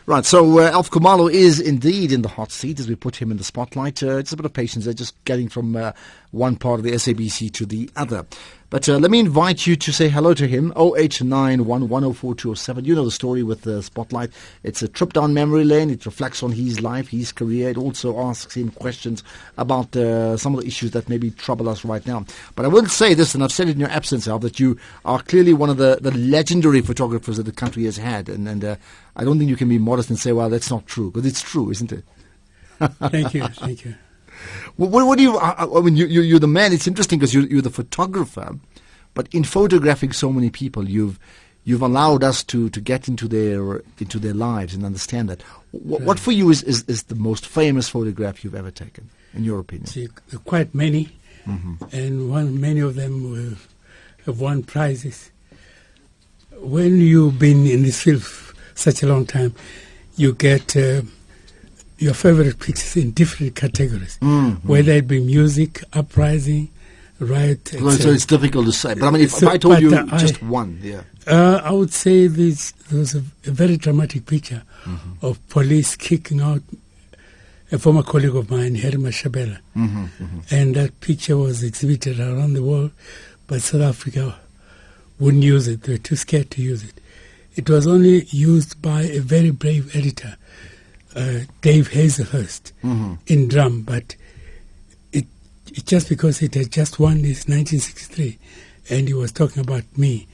Right, so Alf Kumalo is indeed in the hot seat as we put him in the spotlight. Just a bit of patience. They're just getting from one part of the SABC to the other. But let me invite you to say hello to him, 0891104207. You know the story with the spotlight. It's a trip down memory lane. It reflects on his life, his career. It also asks him questions about some of the issues that maybe trouble us right now. But I will say this, and I've said it in your absence, Alf, that you are clearly one of the legendary photographers that the country has had. And I don't think you can be modest and say, well, that's not true, because it's true, isn't it? Thank you, thank you. What do you? I mean, you're the man. It's interesting because you're the photographer, but in photographing so many people, you've allowed us to get into their lives and understand that. What for you is the most famous photograph you've ever taken, in your opinion? See, there are quite many, and many of them have won prizes. When you've been in this field for such a long time, you get your favorite pictures in different categories, whether it be music, uprising, riot. So it's difficult to say. But I mean, if I told you just one, yeah. I would say there was a very dramatic picture of police kicking out a former colleague of mine, Harry Mashabela. And that picture was exhibited around the world, but South Africa wouldn't use it. They were too scared to use it. It was only used by a very brave editor, Dave Hazelhurst, in drum, but it just because it had just won this 1963, and he was talking about me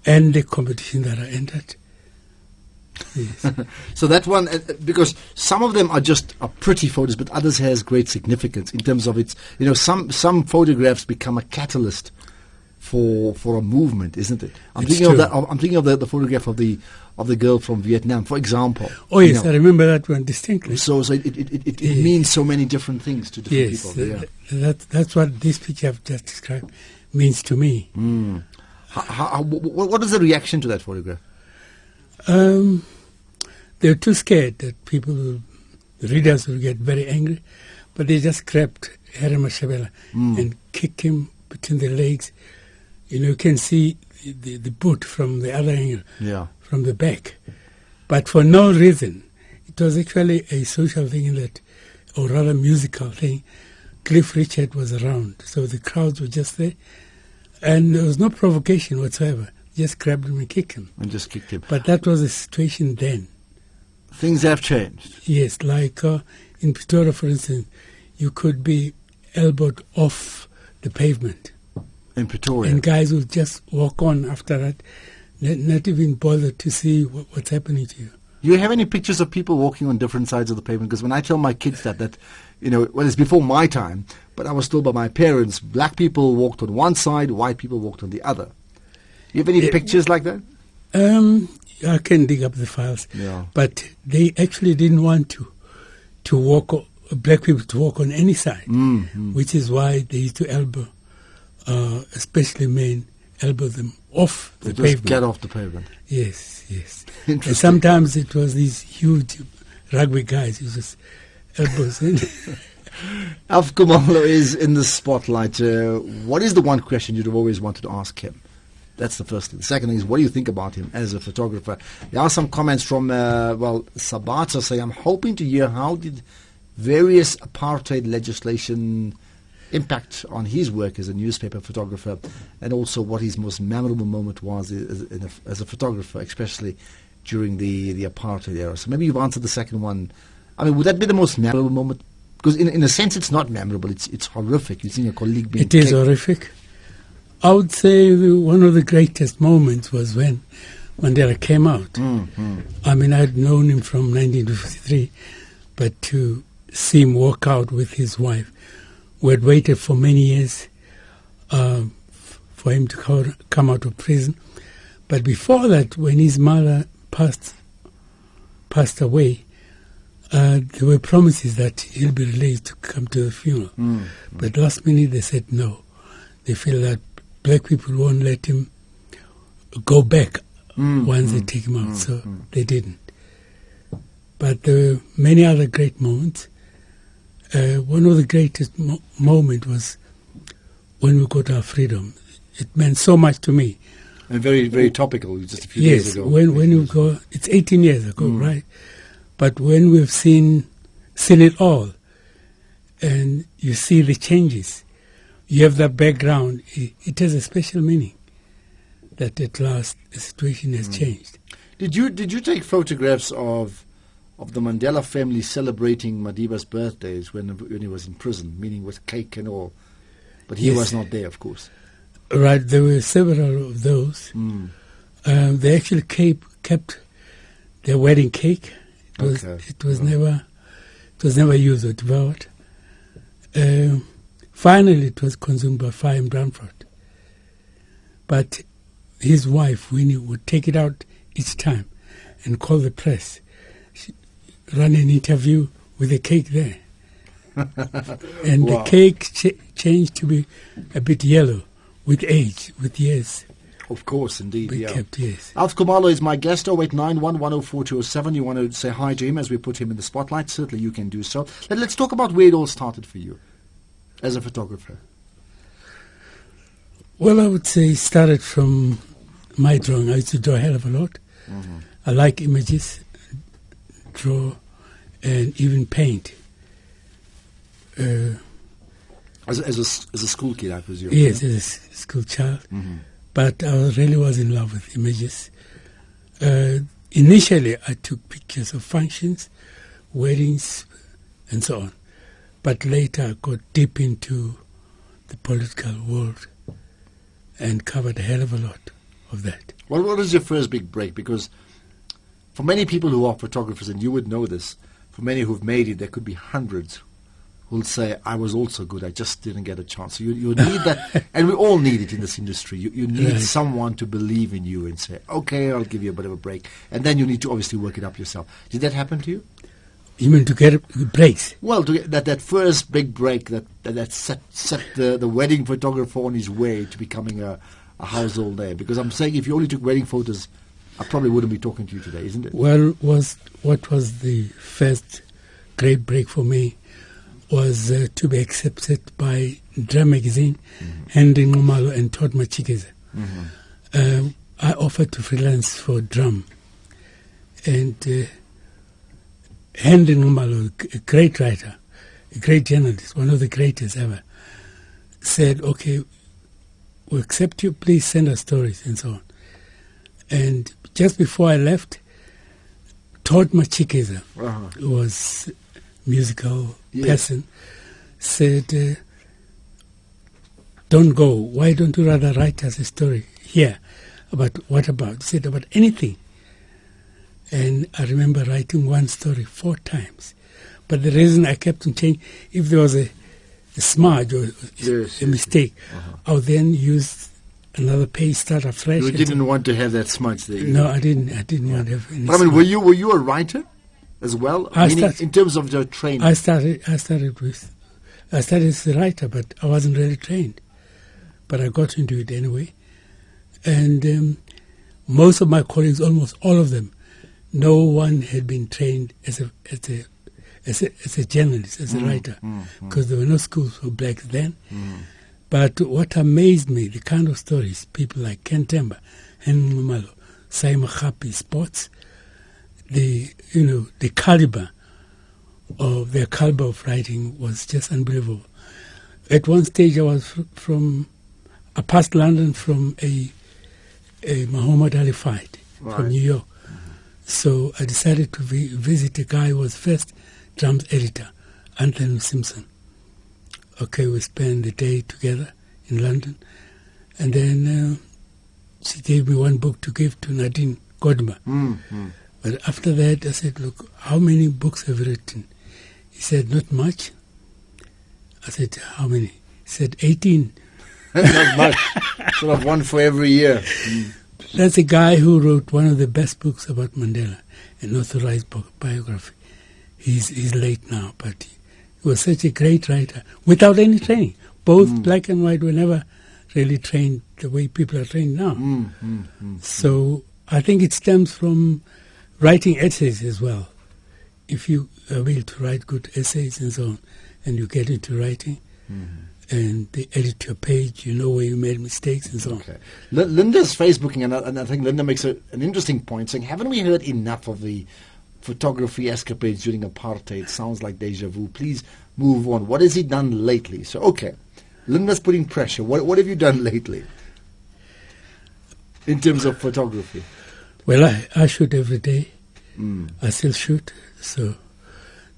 and the competition that I entered. Yes. So that one, because some of them are pretty photos, but others has great significance in terms of its. You know, some photographs become a catalyst for a movement, isn't it? I'm thinking of the photograph of the girl from Vietnam, for example. Oh yes, I remember that one distinctly. So it means so many different things to different people. That's what this picture I've just described means to me. What is the reaction to that photograph? They're too scared that the readers will get very angry, but they just grabbed Harry Mashabela and kicked him between the legs. You know, you can see the boot from the other angle, from the back. But for no reason. It was actually a social thing or rather musical thing. Cliff Richard was around, so the crowds were just there. And there was no provocation whatsoever. Just grabbed him and kicked him. But that was the situation then. Things have changed. Yes, like in Pretoria, for instance, you could be elbowed off the pavement. In Pretoria? And guys would just walk on after that, not even bother to see what's happening to you. Do you have any pictures of people walking on different sides of the pavement? Because when I tell my kids that, you know, well, it's before my time, but I was told by my parents, black people walked on one side, white people walked on the other. You have any pictures like that? I can dig up the files. Yeah. But they actually didn't want to walk, black people to walk on any side, which is why they used to elbow, especially men, elbow them off the pavement. Just get off the pavement. Yes, yes. And sometimes it was these huge rugby guys who just elbows in. Alf Kumalo is in the spotlight. What is the one question you'd have always wanted to ask him? That's the first thing. The second thing is, what do you think about him as a photographer? There are some comments from, Sabata saying, I'm hoping to hear how did various apartheid legislation impact on his work as a newspaper photographer, and also what his most memorable moment was as a photographer, especially during the apartheid era. So maybe you've answered the second one. I mean, would that be the most memorable moment? Because in a sense, it's not memorable. It's horrific. You've seen a colleague being kicked. It is horrific. I would say one of the greatest moments was when Mandela came out. I mean, I'd known him from 1953, but to see him walk out with his wife, who had waited for many years for him to come out of prison. But before that, when his mother passed away, there were promises that he'll be released to come to the funeral. But last minute they said no. They feel that black people won't let him go back once they take him out. So they didn't. But there were many other great moments. One of the greatest moments was when we got our freedom. It meant so much to me. And very, very topical, just a few days ago. Yes, when you go, it's 18 years ago, right? But when we've seen it all, and you see the changes, you have that background, it has a special meaning that at last the situation has changed. Did you take photographs of the Mandela family celebrating Madiba's birthdays when he was in prison, meaning with cake and all? But he was not there, of course. Right, there were several of those. They actually kept their wedding cake. It was never used or devoured. Finally, it was consumed by fire in Brantford. But his wife, Winnie, would take it out each time and call the press, run an interview with the cake there. And the cake changed to be a bit yellow with age, with years. Of course, indeed. We kept, yes. Alf Kumalo is my guest, 0891 104 207. You want to say hi to him as we put him in the spotlight? Certainly you can do so. Let's talk about where it all started for you as a photographer. Well, I would say it started from my drawing. I used to draw a hell of a lot. I like images, draw, and even paint. As a school kid, I presume. Yes, as a school child. But I really was in love with images. Initially, I took pictures of functions, weddings, and so on. But later, I got deep into the political world and covered a hell of a lot of that. Well, what was your first big break? Because for many people who are photographers, and you would know this, for many who've made it, there could be hundreds who'll say, I was also good, I just didn't get a chance. So you need that, and we all need it in this industry. You need someone to believe in you and say, okay, I'll give you a bit of a break. And then you need to obviously work it up yourself. Did that happen to you? You mean to get breaks? Well, to get that first big break that set the wedding photographer on his way to becoming a household name. Because I'm saying if you only took wedding photos, I probably wouldn't be talking to you today, isn't it? Well, what was the first great break for me was to be accepted by Drum Magazine, Henry Kumalo and Todd Machikeza. I offered to freelance for Drum. And Henry Kumalo, a great writer, a great journalist, one of the greatest ever, said, okay, we'll accept you, please send us stories and so on. And just before I left, Todd Machikeza, who was musical person, said, don't go. Why don't you rather write us a story here? About what about? He said, about anything. And I remember writing one story 4 times. But the reason I kept on changing, if there was a smudge or a mistake, I would then use another page, start afresh. You didn't want to have that smudge there. No, I didn't want to have any But I mean, were you a writer as well? In terms of your training? I started as a writer, but I wasn't really trained. But I got into it anyway. And most of my colleagues, almost all of them, no one had been trained as a journalist, as a writer, because there were no schools for blacks then. But what amazed me, the kind of stories people like Ken Temba, Henry Kumalo, Saima Khapi, Sports, the caliber of their caliber of writing was just unbelievable. At one stage, I passed London from a Muhammad Ali fight from New York. So I decided to visit a guy who was first Drum's editor, Anthony Simpson. Okay, we spent the day together in London. And then she gave me one book to give to Nadine Godma. But after that, I said, look, how many books have you written? He said, not much. I said, how many? He said, 18. Not much. Sort of one for every year. That's a guy who wrote one of the best books about Mandela, an authorized biography. He's late now, but he was such a great writer without any training. Both black and white were never really trained the way people are trained now. So I think it stems from writing essays as well. If you are able to write good essays and so on, and you get into writing, and they edit your page, you know where you made mistakes and so on. Linda's Facebooking, and I think Linda makes an interesting point, saying, haven't we heard enough of the photography escapades during apartheid. Sounds like deja vu. Please move on. What has he done lately? So, okay, Linda's putting pressure. What have you done lately in terms of photography? Well, I shoot every day. I still shoot, so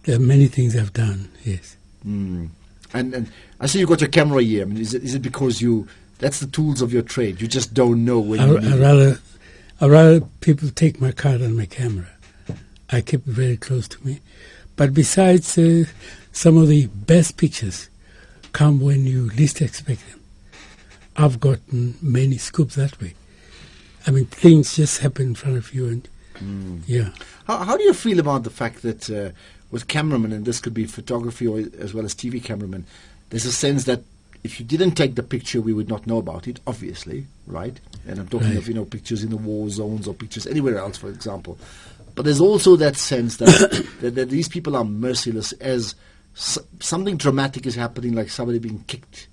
there are many things I've done, yes. And I see you got your camera here. I mean, is it because that's the tools of your trade? You just don't know when I'd rather people take my card than my camera. I keep it very close to me. But besides, some of the best pictures come when you least expect them. I've gotten many scoops that way. I mean, things just happen in front of you, and yeah. How do you feel about the fact that with cameramen, and this could be photography or as well as TV cameramen, there's a sense that if you didn't take the picture, we would not know about it, obviously, right? And I'm talking of, pictures in the war zones or pictures anywhere else, for example. But there's also that sense that, that these people are merciless as something dramatic is happening, like somebody being kicked,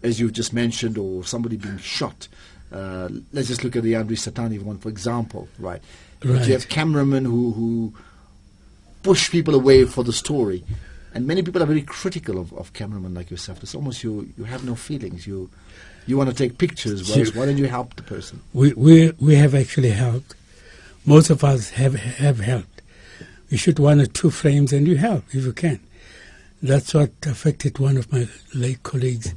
as you just mentioned, or somebody being shot. Let's just look at the Andriy Sataniv one, for example, right? But you have cameramen who push people away for the story. And many people are very critical of cameramen like yourself. It's almost you have no feelings. You want to take pictures. Why don't you help the person? We have actually helped. Most of us have helped. You shoot 1 or 2 frames and you help if you can. That's what affected one of my late colleagues,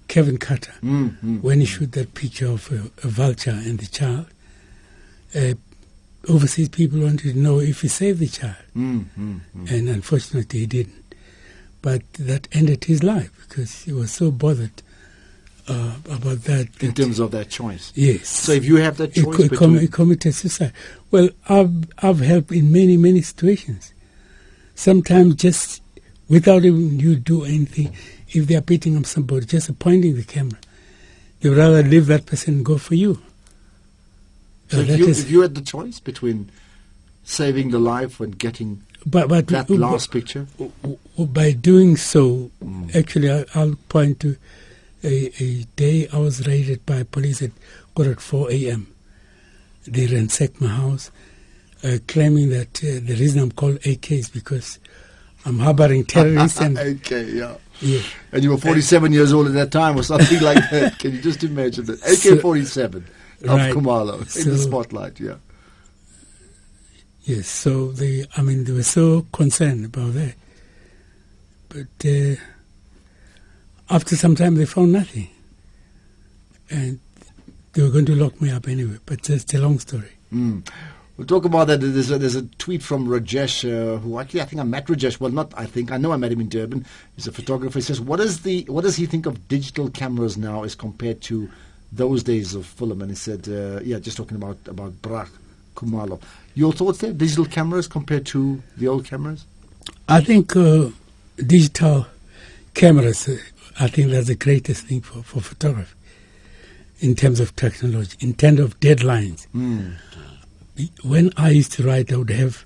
Kevin Carter, when he shot that picture of a vulture and the child. Overseas people wanted to know if he saved the child. And unfortunately he didn't. But that ended his life because he was so bothered about that. In terms of that choice? Yes. So if you have that choice he committed suicide. Well, I've helped in many, many situations. Sometimes just without even you do anything, if they are beating up somebody, just pointing the camera, they would rather leave that person and go for you. So if you had the choice between saving the life and getting that last picture? By doing so, actually I'll point to a day I was raided by police at 4 a.m. They ransacked my house, claiming that the reason I'm called AK is because I'm harboring terrorists. And AK, yeah. And you were 47 years old at that time or something like that. Can you just imagine that? AK-47 of Kumalo in the spotlight, yeah. Yes, so they were so concerned about that. But after some time they found nothing. And they were going to lock me up anyway, but that's a long story. We'll talk about that. There's a tweet from Rajesh, who actually I think I met Rajesh. Well, not I think. I know I met him in Durban. He's a photographer. He says, what does he think of digital cameras now as compared to those days of film? And he said, just talking about Brach, Kumalo. Your thoughts there? Digital cameras compared to the old cameras? I think digital cameras, I think that's the greatest thing for photography in terms of technology, in terms of deadlines. When I used to write, I would have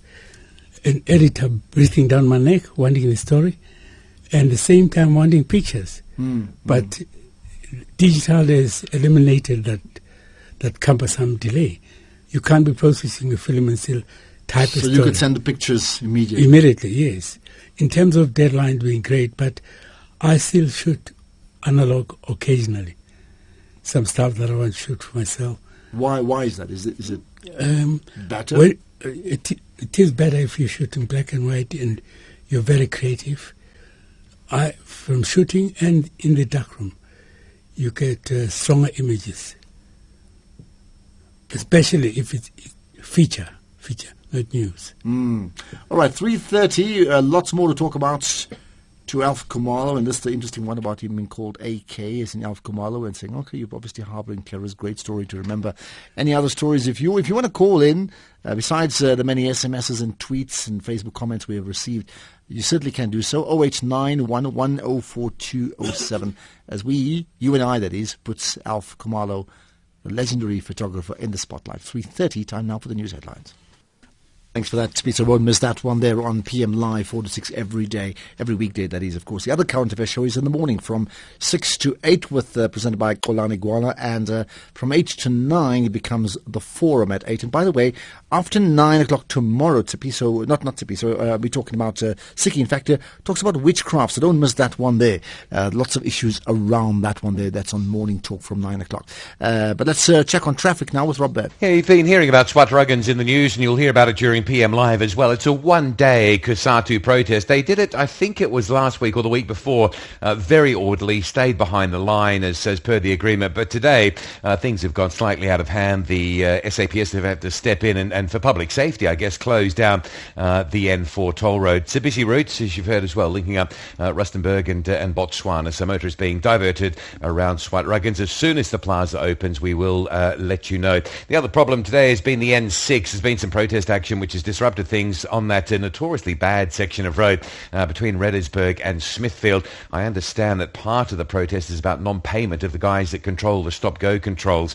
an editor breathing down my neck, wanting the story, and at the same time wanting pictures. But digital has eliminated that cumbersome delay. You can't be processing a film and still type a story. So you could send the pictures immediately? Immediately, yes. In terms of deadline being great, but I still shoot analog occasionally. Some stuff that I want to shoot for myself. Why is that? Is it better? Well, it is better if you shoot in black and white and you're very creative. From shooting and in the darkroom, you get stronger images. Especially if it's feature, not news. All right, 3:30. Lots more to talk about to Alf Kumalo, and this is the interesting one about him being called AK, as in Alf Kumalo, and saying, okay, you're obviously harboring terrorists. Great story to remember. Any other stories? If you want to call in, besides the many SMSs and tweets and Facebook comments we have received, you certainly can do so. 089-1104207, as you and I, that is, puts Alf Kumalo, the legendary photographer, in the spotlight. 3:30, time now for the news headlines. Thanks for that, Peter. Won't miss that one there on PM Live, 4 to 6 every day, every weekday, that is, of course. The other current affairs show is in the morning from 6 to 8 with presented by Kolani Gwala, and from 8 to 9 it becomes the Forum at 8. And by the way, after 9 o'clock tomorrow, Tsepiso, not Tsepiso, we're talking about Siki, in fact, talks about witchcraft, so don't miss that one there. Lots of issues around that one there. That's on Morning Talk from 9 o'clock. But let's check on traffic now with Rob Baird. Yeah, you've been hearing about Swat Ruggins in the news, and you'll hear about it during PM Live as well. It's a one-day Kusatu protest. They did it, I think it was last week or the week before, very orderly, stayed behind the line as per the agreement. But today, things have gone slightly out of hand. The SAPS have had to step in and for public safety, I guess, close down the N4 toll road. It's a busy route, as you've heard as well, linking up Rustenburg and Botswana. So motorists being diverted around Swat Ruggins. As soon as the plaza opens, we will let you know. The other problem today has been the N6. There's been some protest action which has disrupted things on that notoriously bad section of road between Reddersburg and Smithfield. I understand that part of the protest is about non-payment of the guys that control the stop-go controls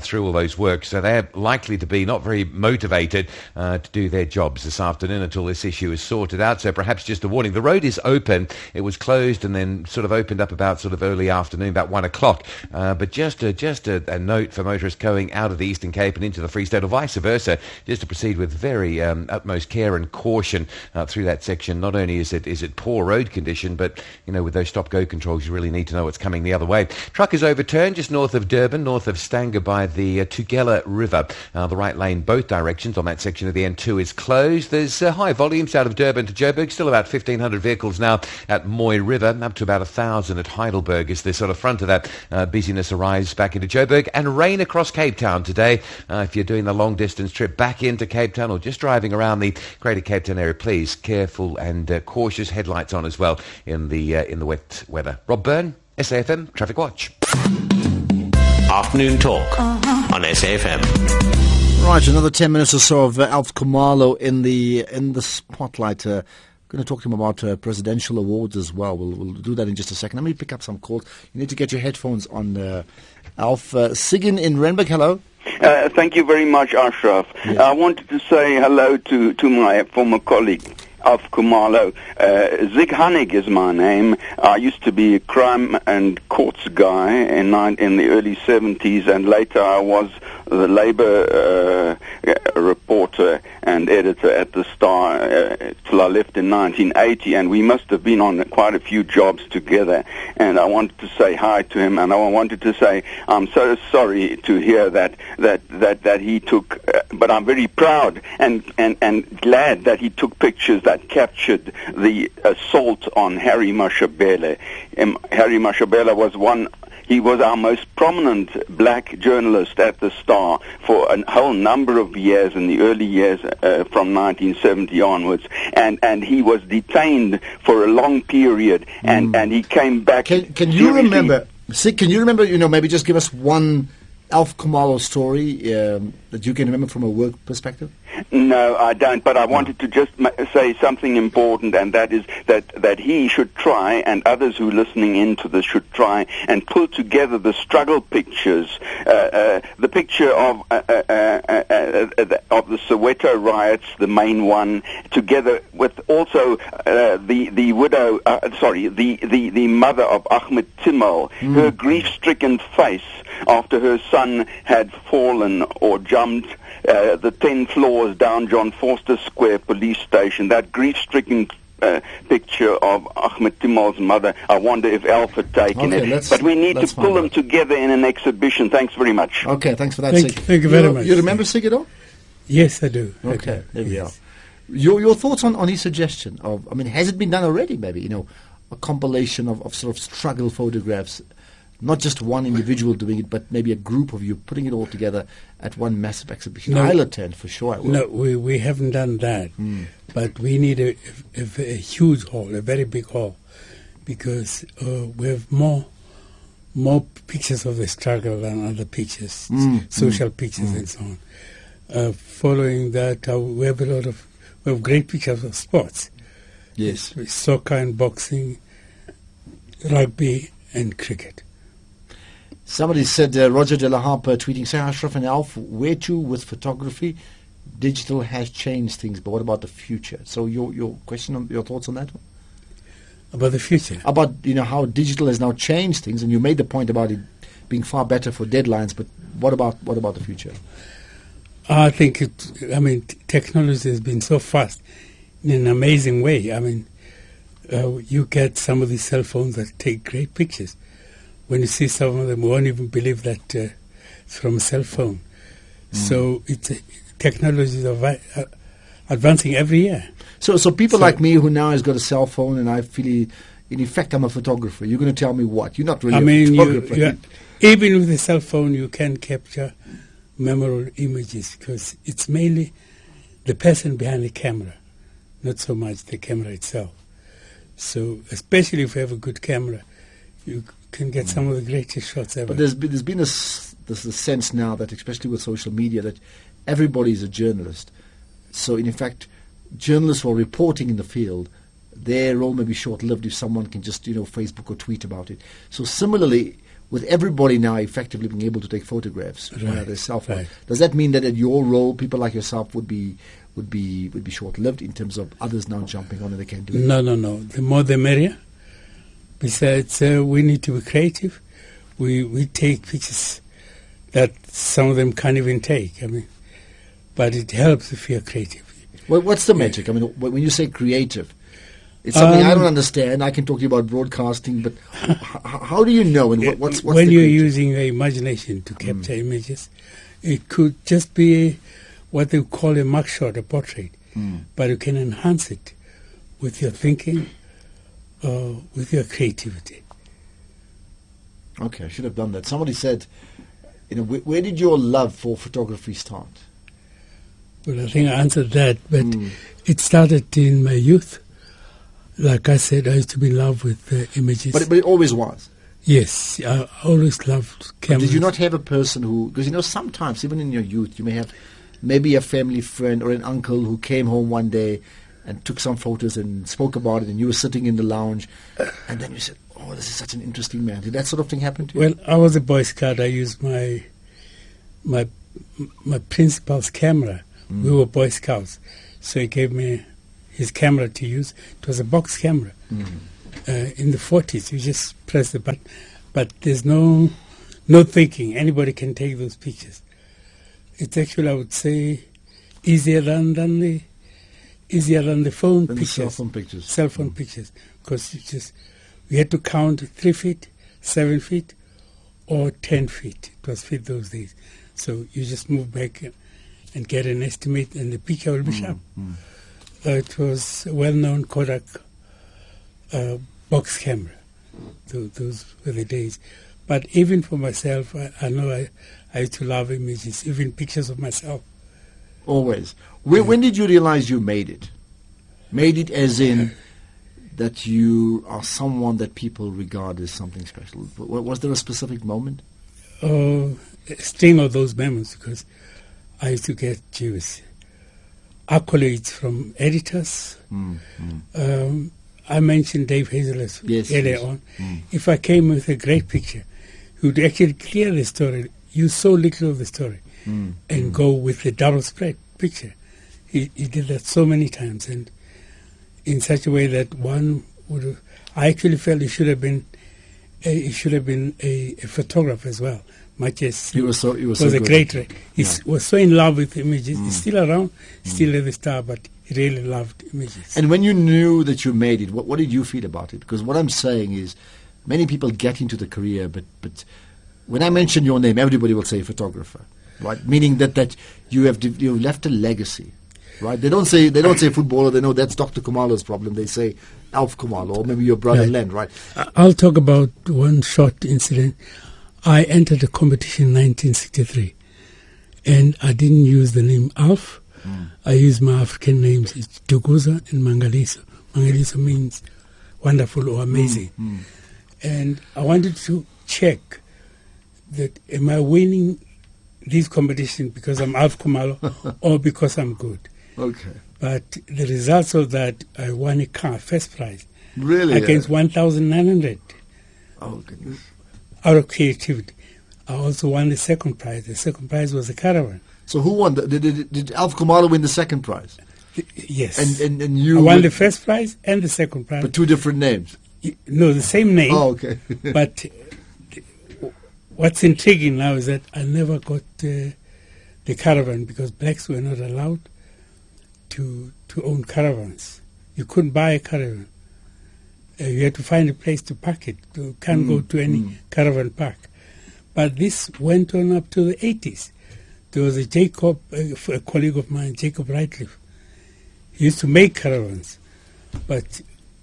through all those works. So they're likely to be not very motivated to do their jobs this afternoon until this issue is sorted out. So perhaps just a warning. The road is open. It was closed and then sort of opened up about sort of early afternoon, about 1 o'clock. But just a note for motorists going out of the Eastern Cape and into the Free State or vice versa, just to proceed with very utmost care and caution through that section. Not only is it poor road condition, but with those stop-go controls, you really need to know what's coming the other way. Truck is overturned just north of Durban, north of Stanger by the Tugela River. The right lane, both directions on that section of the N2 is closed. There's high volumes out of Durban to Joburg, still about 1,500 vehicles now at Moy River, up to about 1,000 at Heidelberg as the sort of front of that busyness arrives back into Joburg. And rain across Cape Town today. If you're doing the long distance trip back into Cape Town or just driving around the Greater Cape Town area, please careful and cautious, headlights on as well in the wet weather. Rob Byrne, SAFM Traffic Watch. Afternoon Talk on SAFM. Right, another 10 minutes or so of Alf Kumalo in the spotlight. Going to talk to him about presidential awards as well. We'll do that in just a second. Let me pick up some calls. You need to get your headphones on, Alf. Sigyn in Renberg, hello. Thank you very much, Ashraf. Yeah. I wanted to say hello to my former colleague, Alf Kumalo. Zig Hannig is my name. I used to be a crime and courts guy in the early 70s, and later I was the Labour reporter and editor at the Star till I left in 1980, and we must have been on quite a few jobs together. And I wanted to say hi to him, and I wanted to say I'm so sorry to hear that he took, but I'm very proud and glad that he took pictures that captured the assault on Harry Mashabela. Harry Mashabela was our most prominent black journalist at the Star for a whole number of years in the early years from 1970 onwards, and he was detained for a long period, and he came back. Can you remember? Can you remember? Maybe just give us one Alf Kumalo story that you can remember from a work perspective? No, I don't, but I wanted to just say something important, and that is that he should try, and others who are listening into this should try and pull together the struggle pictures, the picture of the Soweto riots, the main one, together with also the widow, the mother of Ahmed Timol, her grief-stricken face after her son had fallen or jumped the 10 floors down John Forster Square police station. That grief-stricken picture of Ahmed Timol's mother. I wonder if Alf had taken it. But we need to pull them together in an exhibition. Thanks very much. Okay, thanks for that, Sig. Thank you very much. You remember Sig at all? Yes, I do. Okay, there we are. Your thoughts on his suggestion of, has it been done already, maybe, a compilation of sort of struggle photographs, not just one individual doing it, but maybe a group of you putting it all together at one massive exhibition? No, I'll attend, for sure I will. No, we haven't done that, but we need a huge hall, a very big hall, because we have more pictures of the struggle than other pictures, social pictures and so on. Following that, we have great pictures of sports. Yes. Soccer and boxing, rugby and cricket. Somebody said, Roger De La Harpe tweeting, say Ashraf and Alf, where to with photography? digital has changed things, but what about the future? So your question, your thoughts on that one? About the future? About, how digital has now changed things, and you made the point about it being far better for deadlines, but what about the future? I think technology has been so fast in an amazing way. You get some of these cell phones that take great pictures. When you see some of them, you won't even believe that it's from a cell phone. So technology is advancing every year. So people like me who now has got a cell phone, and I feel, in effect, I'm a photographer. You're going to tell me what? You're not really a photographer. Even with a cell phone, you can capture memorable images because it's mainly the person behind the camera, not so much the camera itself. So especially if you have a good camera, you can get some of the greatest shots ever. But there's been this sense now that, especially with social media, that everybody is a journalist. So in fact, journalists who are reporting in the field, their role may be short-lived if someone can just Facebook or tweet about it. So similarly, with everybody now effectively being able to take photographs via their cell phone, does that mean that at your role, people like yourself would be short-lived in terms of others now jumping on and they can do it? No. The more the merrier. Besides, we need to be creative. We take pictures that some of them can't even take. But it helps if you're creative. Well, what's the magic? When you say creative, it's something I don't understand. I can talk to you about broadcasting, but how do you know? And what's when you're using your imagination to capture images, it could just be what they call a mugshot, a portrait, but you can enhance it with your thinking, with your creativity. Okay, I should have done that. Somebody said, where did your love for photography start? Well, I think I answered that, but it started in my youth. Like I said, I used to be in love with images. But it always was? Yes, I always loved cameras. But did you not have a person who... Because, sometimes, even in your youth, you may have maybe a family friend or an uncle who came home one day and took some photos and spoke about it, and you were sitting in the lounge, and then you said, oh, this is such an interesting man. Did that sort of thing happen to you? Well, I was a Boy Scout. I used my principal's camera. We were Boy Scouts. So he gave me his camera to use. It was a box camera. In the 40s, you just press the button. But there's no thinking. Anybody can take those pictures. It's actually, I would say, easier than the phone pictures. Cell phone pictures. Cell phone pictures. Because we had to count 3 feet, 7 feet, or 10 feet. It was feet those days. So you just move back and get an estimate, and the picture will be sharp. It was a well-known Kodak box camera. Those were the days. But even for myself, I know I used to love images, even pictures of myself. Always. When did you realize you made it? Made it as in that you are someone that people regard as something special. Was there a specific moment? A string of those moments, because I used to get accolades from editors. I mentioned Dave Hazel's earlier on. If I came with a great picture, he would actually clear the story, use so little of the story, and go with the double spread picture. He did that so many times, and in such a way that one would have... I actually felt he should have been a photographer as well. Much as he was a great writer. He was so in love with images. He's still around, still at the star, but he really loved images. And when you knew that you made it, what did you feel about it? Because what I'm saying is, many people get into the career, but when I mention your name, everybody will say photographer, right? Meaning that you've left a legacy, right? They don't say footballer. They know that's Dr. Kumalo's problem. They say Alf Kumalo, or maybe your brother Len, right? I'll talk about one short incident. I entered a competition in 1963, and I didn't use the name Alf. I used my African names. It's Duguza and Mangaliso. Mangaliso means wonderful or amazing. And I wanted to check that am I winning this competition because I'm Alf Kumalo or because I'm good. Okay. But the results of that, I won a car, first prize. Really? Against 1,900. Oh, goodness. Out of creativity. I also won the second prize. The second prize was a caravan. So who won? Did Alf Kumalo win the second prize? Yes. And you I won the first prize and the second prize. but two different names. No, the same name. Oh, okay. But what's intriguing now is that I never got the caravan because blacks were not allowed to own caravans. You couldn't buy a caravan. You had to find a place to park it. You can't go to any caravan park. But this went on up to the 80s. There was a Jacob, a colleague of mine, Jacob Rightliff. He used to make caravans, but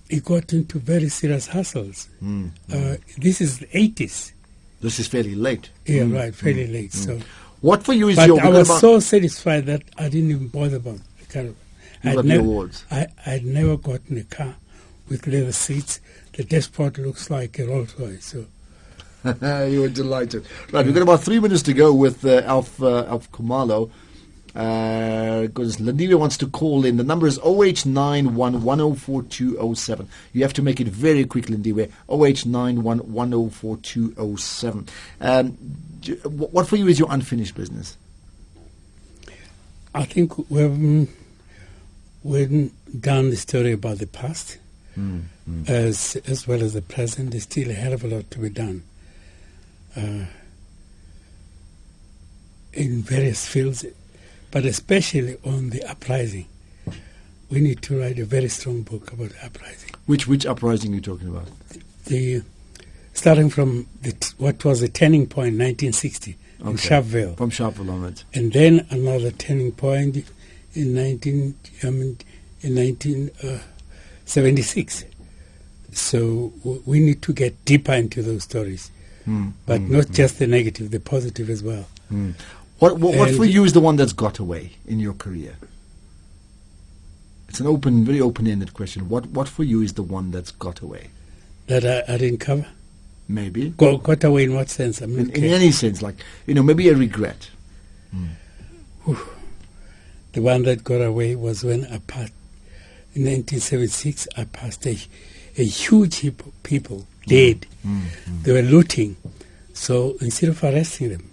he got into very serious hassles. This is the 80s. This is fairly late. Yeah, right, fairly late. So, What for you is but your... I was so satisfied that I didn't even bother about the caravan. You got the awards. I'd never gotten a car with leather seats. The dashboard looks like a Rolls Royce. So. You were delighted. Right, we've got about 3 minutes to go with Alf Kumalo. Because Lindiwe wants to call in. The number is 0891104207. You have to make it very quick, Lindiwe. 0891104207. What for you is your unfinished business? I think we've done the story about the past as well as the present. There's still a hell of a lot to be done in various fields, but especially on the uprising. We need to write a very strong book about the uprising. Which uprising are you talking about? Starting from what was a turning point, 1960, in Sharpeville. From Sharpeville onwards. And then another turning point in 1976. So we need to get deeper into those stories, but not just the negative, the positive as well. What for you is the one that's got away in your career? It's an very open-ended question. What for you is the one that's got away? That I didn't cover? Maybe. Got away in what sense? I mean, in any sense, like, maybe a regret. The one that got away was when I passed, in 1976, I passed a huge heap of people dead. They were looting. So instead of arresting them,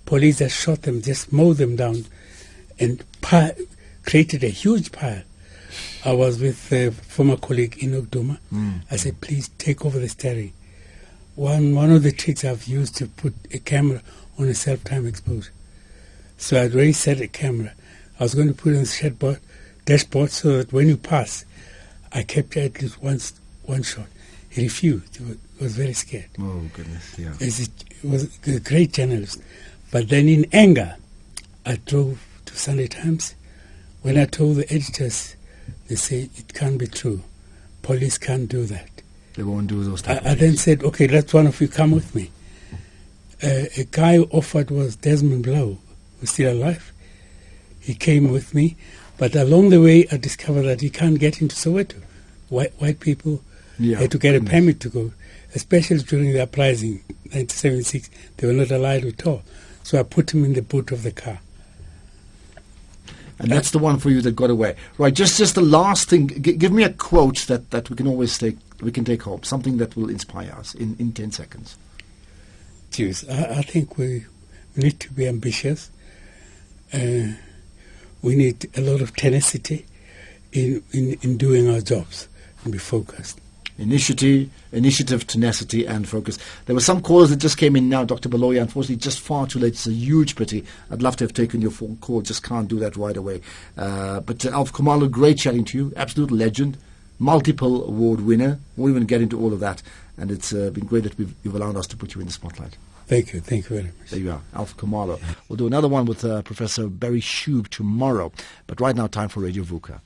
police just shot them, just mowed them down and created a huge pile. I was with a former colleague in Okduma. I said, please take over the steering. One of the tricks I've used to put a camera on a self-time exposure. So I'd already set a camera. I was going to put it on the dashboard so that when you pass, I kept at least one shot. He refused. He was very scared. Oh, goodness, yeah. He was a great journalist. But then in anger, I drove to Sunday Times. When I told the editors, they say it can't be true. Police can't do that. They won't do those type of I then said, okay, let one of you come with me. A guy who offered was Desmond Blow, who's still alive. He came with me, but along the way I discovered that he can't get into Soweto. White people had to get a permit to go, especially during the uprising, 1976. They were not allowed at all. So I put him in the boot of the car. And that's the one for you that got away. Right, just the last thing. Give me a quote that we can always take home, something that will inspire us in 10 seconds. Jeez, I think we need to be ambitious. We need a lot of tenacity in doing our jobs and be focused. Initiative, tenacity, and focus. There were some callers that just came in now, Dr. Baloya. Unfortunately, just far too late. It's a huge pity. I'd love to have taken your phone call. Just can't do that right away. But Alf Kumalo, great chatting to you. Absolute legend. Multiple award winner. Won't even get into all of that. And it's been great that you've allowed us to put you in the spotlight. Thank you. Thank you very much. There you are, Alf Kumalo. We'll do another one with Professor Barry Shube tomorrow. But right now, time for Radio VUCA.